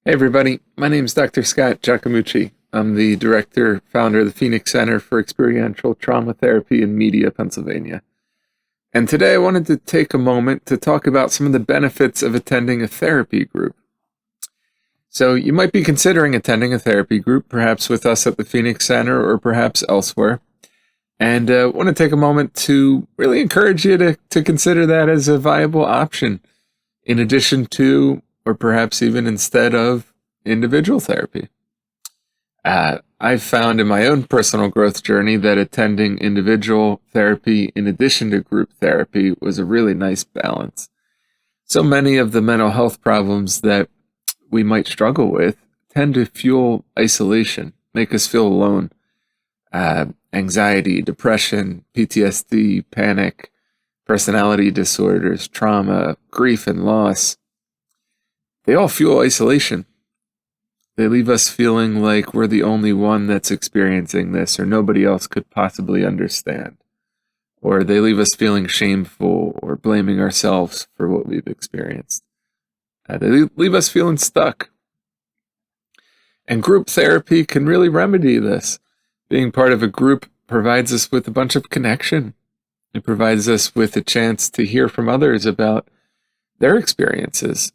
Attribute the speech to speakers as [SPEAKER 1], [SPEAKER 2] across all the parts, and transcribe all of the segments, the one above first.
[SPEAKER 1] Hey everybody, my name is Dr. Scott Giacomucci. I'm the director, founder of the Phoenix Center for Experiential Trauma Therapy in Media, Pennsylvania. And today I wanted to take a moment to talk about some of the benefits of attending a therapy group. So you might be considering attending a therapy group, perhaps with us at the Phoenix Center or perhaps elsewhere. And I want to take a moment to really encourage you to consider that as a viable option in addition to, or perhaps even instead of, individual therapy. I've found in my own personal growth journey that attending individual therapy in addition to group therapy was a really nice balance. So many of the mental health problems that we might struggle with tend to fuel isolation, make us feel alone. Anxiety, depression, PTSD, panic, personality disorders, trauma, grief, and loss. They all fuel isolation. They leave us feeling like we're the only one that's experiencing this, or nobody else could possibly understand. Or they leave us feeling shameful or blaming ourselves for what we've experienced. They leave us feeling stuck. And group therapy can really remedy this. Being part of a group provides us with a bunch of connection. It provides us with a chance to hear from others about their experiences,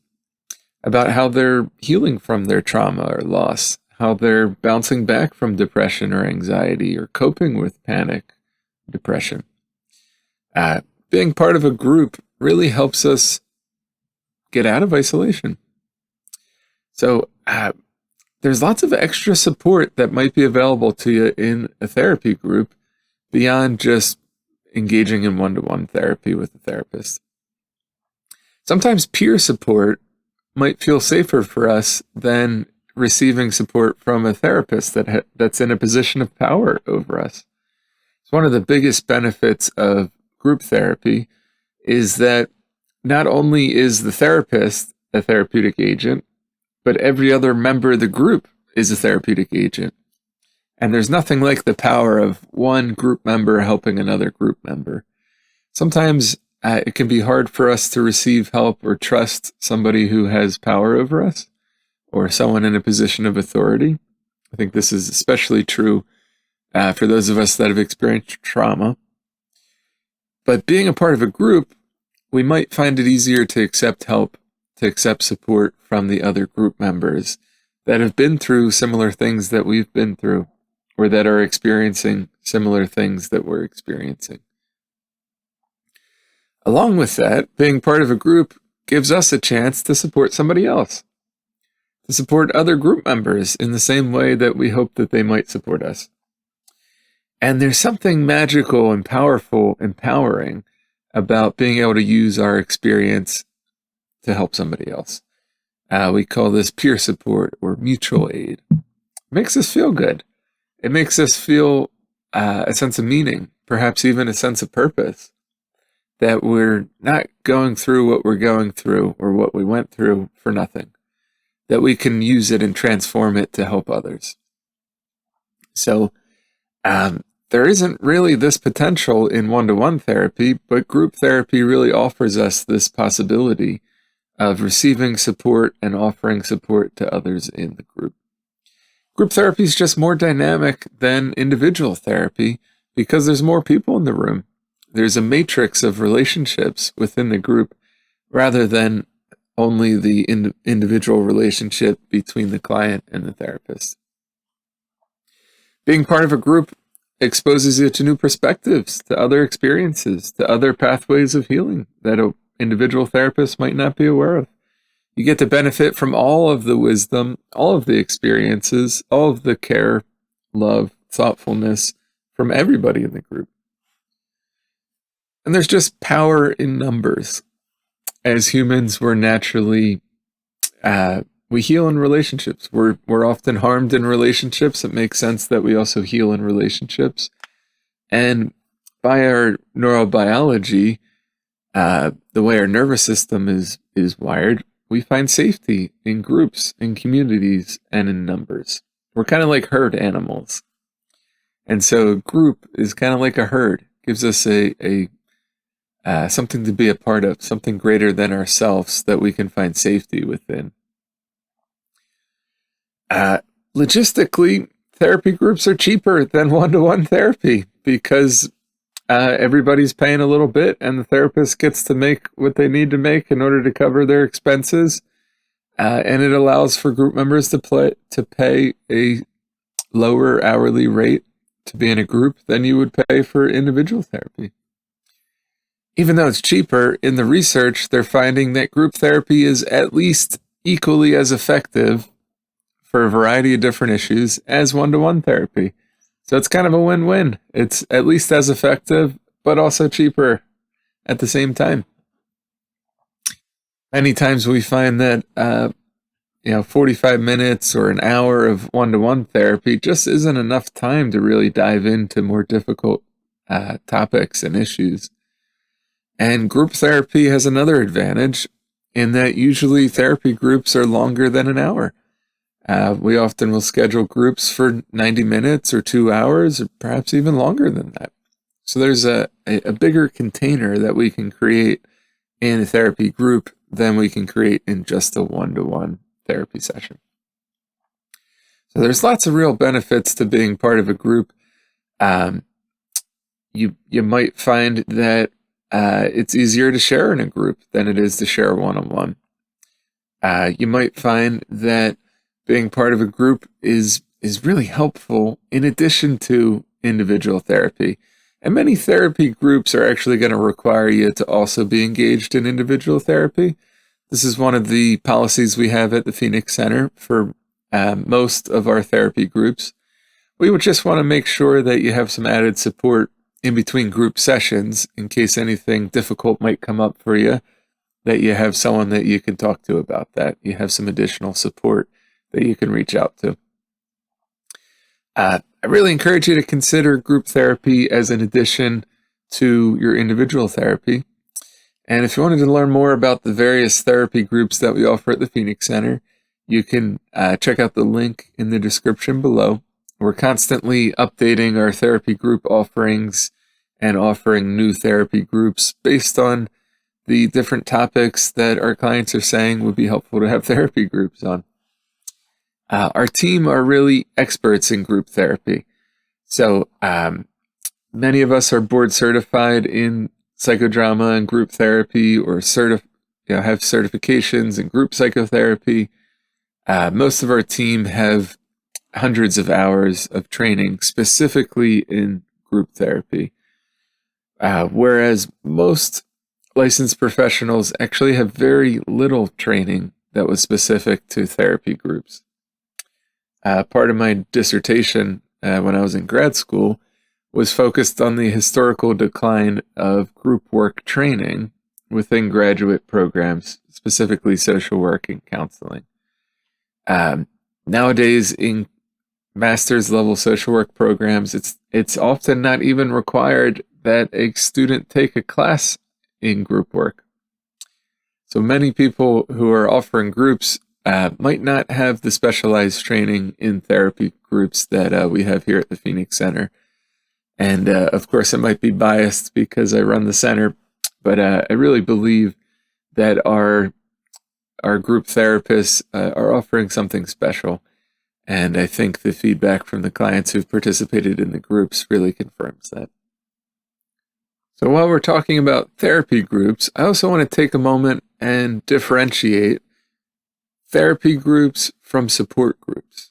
[SPEAKER 1] about how they're healing from their trauma or loss, how they're bouncing back from depression or anxiety or coping with panic, depression. Being part of a group really helps us get out of isolation. So there's lots of extra support that might be available to you in a therapy group beyond just engaging in one-to-one therapy with a therapist. Sometimes peer support might feel safer for us than receiving support from a therapist that's in a position of power over us. It's one of the biggest benefits of group therapy is that not only is the therapist a therapeutic agent, but every other member of the group is a therapeutic agent. And there's nothing like the power of one group member helping another group member. Sometimes it can be hard for us to receive help or trust somebody who has power over us or someone in a position of authority. I think this is especially true for those of us that have experienced trauma. But being a part of a group, we might find it easier to accept help, to accept support from the other group members that have been through similar things that we've been through or that are experiencing similar things that we're experiencing. Along with that, being part of a group gives us a chance to support somebody else, to support other group members in the same way that we hope that they might support us. And there's something magical and powerful, empowering about being able to use our experience to help somebody else. We call this peer support or mutual aid. It makes us feel good. It makes us feel a sense of meaning, perhaps even a sense of purpose. That we're not going through what we're going through or what we went through for nothing. That we can use it and transform it to help others. So there isn't really this potential in one-to-one therapy, but group therapy really offers us this possibility of receiving support and offering support to others in the group. Group therapy is just more dynamic than individual therapy because there's more people in the room. There's a matrix of relationships within the group rather than only the individual relationship between the client and the therapist. Being part of a group exposes you to new perspectives, to other experiences, to other pathways of healing that an individual therapist might not be aware of. You get to benefit from all of the wisdom, all of the experiences, all of the care, love, thoughtfulness from everybody in the group. And there's just power in numbers. As humans, we're naturally, we heal in relationships. We're often harmed in relationships. It makes sense that we also heal in relationships. And by our neurobiology, the way our nervous system is wired, we find safety in groups, in communities, and in numbers. We're kind of like herd animals. And so a group is kind of like a herd. It gives us a something to be a part of, something greater than ourselves that we can find safety within. Uh, Logistically, therapy groups are cheaper than one-to-one therapy because everybody's paying a little bit and the therapist gets to make what they need to make in order to cover their expenses. And it allows for group members to pay a lower hourly rate to be in a group than you would pay for individual therapy. Even though it's cheaper, in the research, they're finding that group therapy is at least equally as effective for a variety of different issues as one-to-one therapy. So it's kind of a win-win. It's at least as effective, but also cheaper at the same time. Many times we find that 45 minutes or an hour of one-to-one therapy just isn't enough time to really dive into more difficult topics and issues. And group therapy has another advantage in that usually therapy groups are longer than an hour. We often will schedule groups for 90 minutes or 2 hours, or perhaps even longer than that. So there's a bigger container that we can create in a therapy group than we can create in just a one-to-one therapy session. So there's lots of real benefits to being part of a group. You might find that it's easier to share in a group than it is to share one-on-one. You might find that being part of a group is really helpful in addition to individual therapy. And many therapy groups are actually going to require you to also be engaged in individual therapy. This is one of the policies we have at the Phoenix Center for most of our therapy groups. We would just want to make sure that you have some added support in between group sessions in case anything difficult might come up for you, that you have someone that you can talk to about that. You have some additional support that you can reach out to. I really encourage you to consider group therapy as an addition to your individual therapy. And if you wanted to learn more about the various therapy groups that we offer at the Phoenix Center, you can check out the link in the description below. We're constantly updating our therapy group offerings and offering new therapy groups based on the different topics that our clients are saying would be helpful to have therapy groups on. Our team are really experts in group therapy. So many of us are board certified in psychodrama and group therapy, or have certifications in group psychotherapy. Most of our team have hundreds of hours of training specifically in group therapy, whereas most licensed professionals actually have very little training that was specific to therapy groups. Part of my dissertation when I was in grad school was focused on the historical decline of group work training within graduate programs, specifically social work and counseling. Nowadays, in master's level social work programs, it's often not even required that a student take a class in group work. So many people who are offering groups might not have the specialized training in therapy groups that we have here at the Phoenix Center. And of course, I might be biased because I run the center, but I really believe that our group therapists are offering something special. And I think the feedback from the clients who've participated in the groups really confirms that. So while we're talking about therapy groups, I also want to take a moment and differentiate therapy groups from support groups.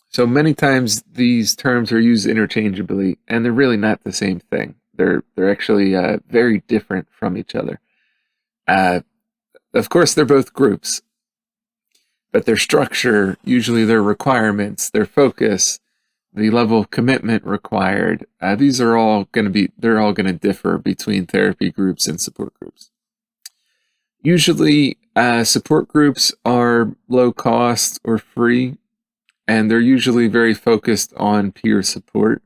[SPEAKER 1] So many times these terms are used interchangeably, and they're really not the same thing. They're actually very different from each other. Of course, they're both groups, but their structure, usually their requirements, their focus, the level of commitment required, these are all going to differ between therapy groups and support groups. Usually, support groups are low cost or free, and they're usually very focused on peer support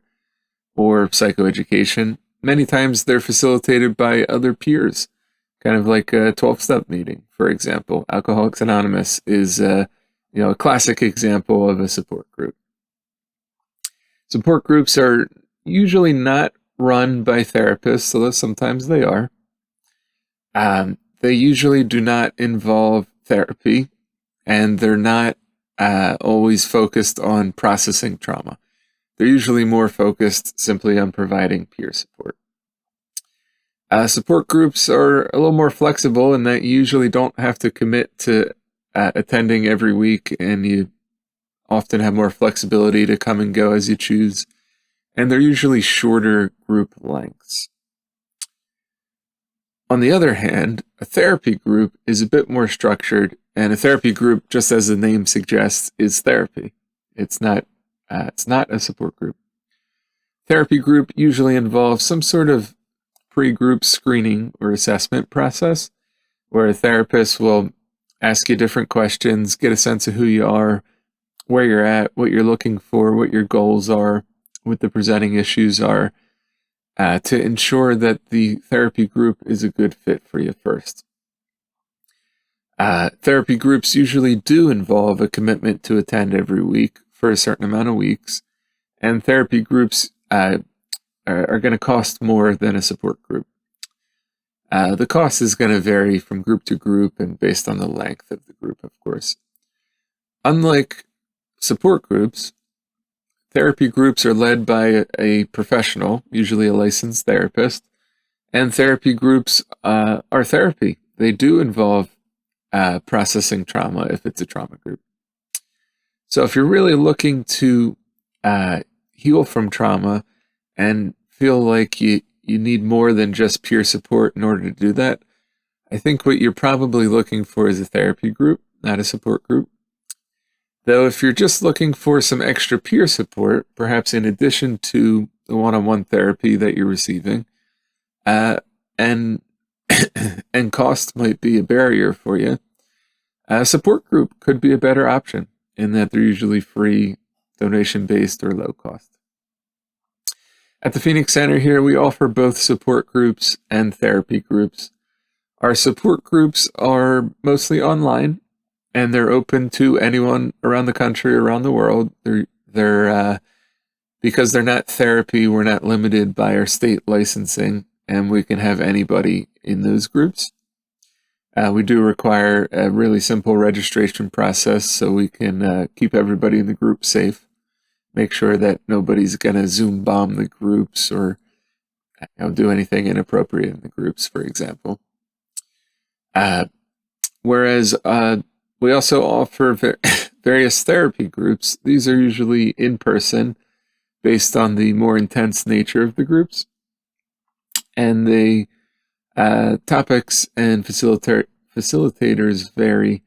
[SPEAKER 1] or psychoeducation. Many times they're facilitated by other peers, kind of like a 12-step meeting, for example. Alcoholics Anonymous is a classic example of a support group. Support groups are usually not run by therapists, although sometimes they are. They usually do not involve therapy, and they're not always focused on processing trauma. They're usually more focused simply on providing peer support. Support groups are a little more flexible in that you usually don't have to commit to attending every week, and you often have more flexibility to come and go as you choose, and they're usually shorter group lengths. On the other hand, a therapy group is a bit more structured, and a therapy group, just as the name suggests, is therapy. It's not a support group. Therapy group usually involves some sort of pre-group screening or assessment process where a therapist will ask you different questions, get a sense of who you are, where you're at, what you're looking for, what your goals are, what the presenting issues are, to ensure that the therapy group is a good fit for you first. Therapy groups usually do involve a commitment to attend every week for a certain amount of weeks, and therapy groups are going to cost more than a support group. The cost is going to vary from group to group and based on the length of the group, of course. Unlike support groups, therapy groups are led by a professional, usually a licensed therapist, and therapy groups are therapy. They do involve processing trauma if it's a trauma group. So if you're really looking to heal from trauma and feel like you need more than just peer support in order to do that, I think what you're probably looking for is a therapy group, not a support group. Though if you're just looking for some extra peer support, perhaps in addition to the one-on-one therapy that you're receiving, and cost might be a barrier for you, a support group could be a better option in that they're usually free, donation-based, or low cost. At the Phoenix Center here, we offer both support groups and therapy groups. Our support groups are mostly online, and they're open to anyone around the country, around the world. They're because they're not therapy, we're not limited by our state licensing, and we can have anybody in those groups. We do require a really simple registration process so we can keep everybody in the group safe. Make sure that nobody's going to Zoom bomb the groups or do anything inappropriate in the groups, for example. Whereas we also offer various therapy groups. These are usually in person based on the more intense nature of the groups. And the topics and facilitators vary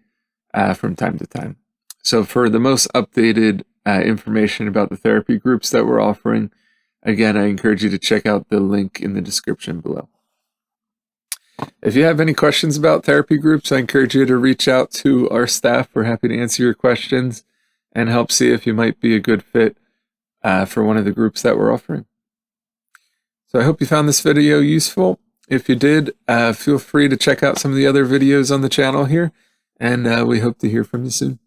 [SPEAKER 1] from time to time. So for the most updated information about the therapy groups that we're offering, again, I encourage you to check out the link in the description below. If you have any questions about therapy groups, I encourage you to reach out to our staff. We're happy to answer your questions and help see if you might be a good fit for one of the groups that we're offering. So I hope you found this video useful. If you did, feel free to check out some of the other videos on the channel here, and we hope to hear from you soon.